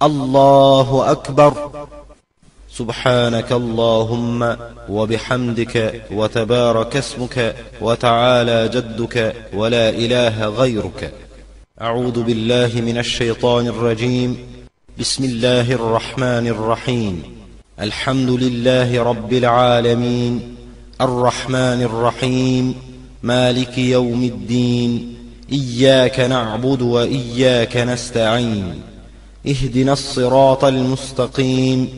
الله أكبر. سبحانك اللهم وبحمدك وتبارك اسمك وتعالى جدك ولا إله غيرك. أعوذ بالله من الشيطان الرجيم. بسم الله الرحمن الرحيم. الحمد لله رب العالمين الرحمن الرحيم مالك يوم الدين. إياك نعبد وإياك نستعين. اهدنا الصراط المستقيم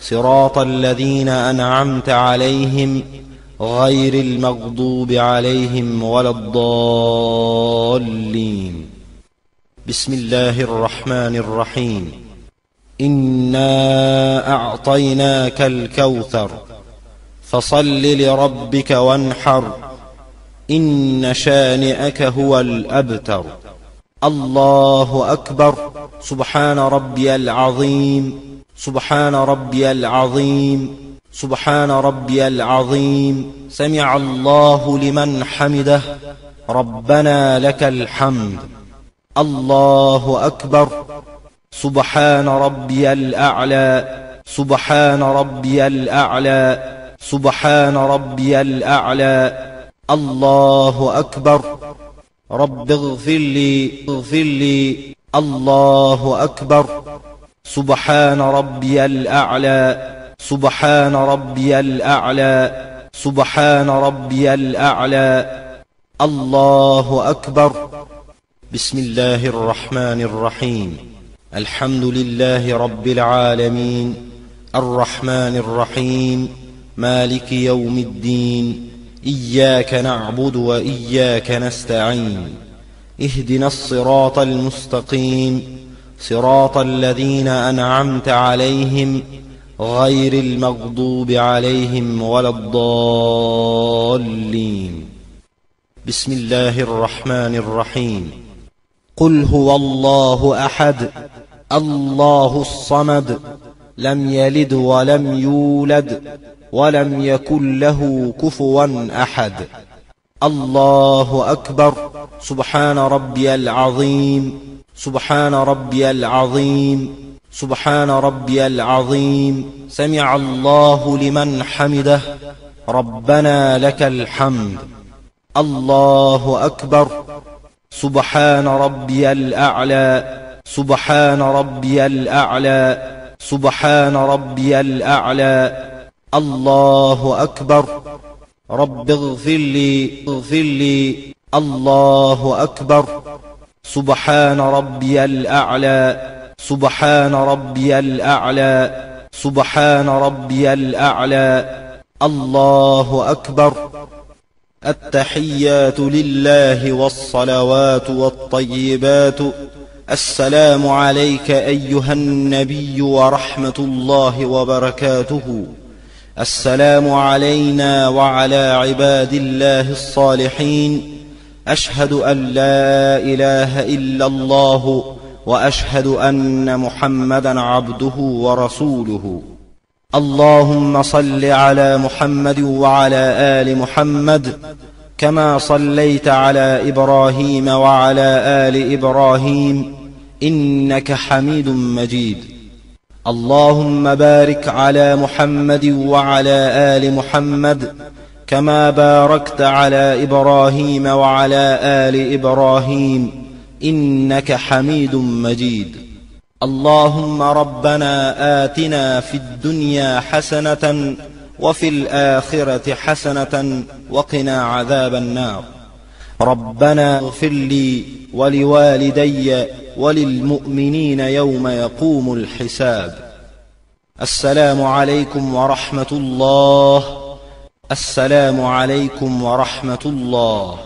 صراط الذين أنعمت عليهم غير المغضوب عليهم ولا الضالين. بسم الله الرحمن الرحيم. إنا أعطيناك الكوثر فصل لربك وانحر إن شانئك هو الأبتر. الله أكبر. سبحان ربي العظيم سبحان ربي العظيم سبحان ربي العظيم. سمع الله لمن حمده ربنا لك الحمد. الله أكبر. سبحان ربي الأعلى سبحان ربي الأعلى سبحان ربي الأعلى. الله أكبر. رب اغفر لي اغفر لي. الله أكبر. سبحان ربي الأعلى سبحان ربي الأعلى سبحان ربي الأعلى. الله أكبر. بسم الله الرحمن الرحيم. الحمد لله رب العالمين الرحمن الرحيم مالك يوم الدين. إياك نعبد وإياك نستعين. اهدنا الصراط المستقيم صراط الذين أنعمت عليهم غير المغضوب عليهم ولا الضالين. بسم الله الرحمن الرحيم. قل هو الله أحد الله الصمد لم يلد ولم يولد ولم يكن له كفوا أحد. الله أكبر. سبحان ربي العظيم سبحان ربي العظيم سبحان ربي العظيم. سمع الله لمن حمده ربنا لك الحمد. الله أكبر. سبحان ربي الأعلى سبحان ربي الأعلى سبحان ربي الأعلى. الله أكبر. رب اغفر لي اغفر لي. الله أكبر. سبحان ربي الأعلى سبحان ربي الأعلى سبحان ربي الأعلى. الله أكبر. التحيات لله والصلوات والطيبات. السلام عليك أيها النبي ورحمة الله وبركاته. السلام علينا وعلى عباد الله الصالحين. أشهد أن لا إله إلا الله وأشهد أن محمدا عبده ورسوله. اللهم صل على محمد وعلى آل محمد كما صليت على إبراهيم وعلى آل إبراهيم إنك حميد مجيد. اللهم بارك على محمد وعلى آل محمد كما باركت على إبراهيم وعلى آل إبراهيم إنك حميد مجيد. اللهم ربنا آتنا في الدنيا حسنة وفي الآخرة حسنة وقنا عذاب النار. ربنا اغفر لي ولوالدي وللمؤمنين يوم يقوم الحساب. السلام عليكم ورحمة الله. السلام عليكم ورحمة الله.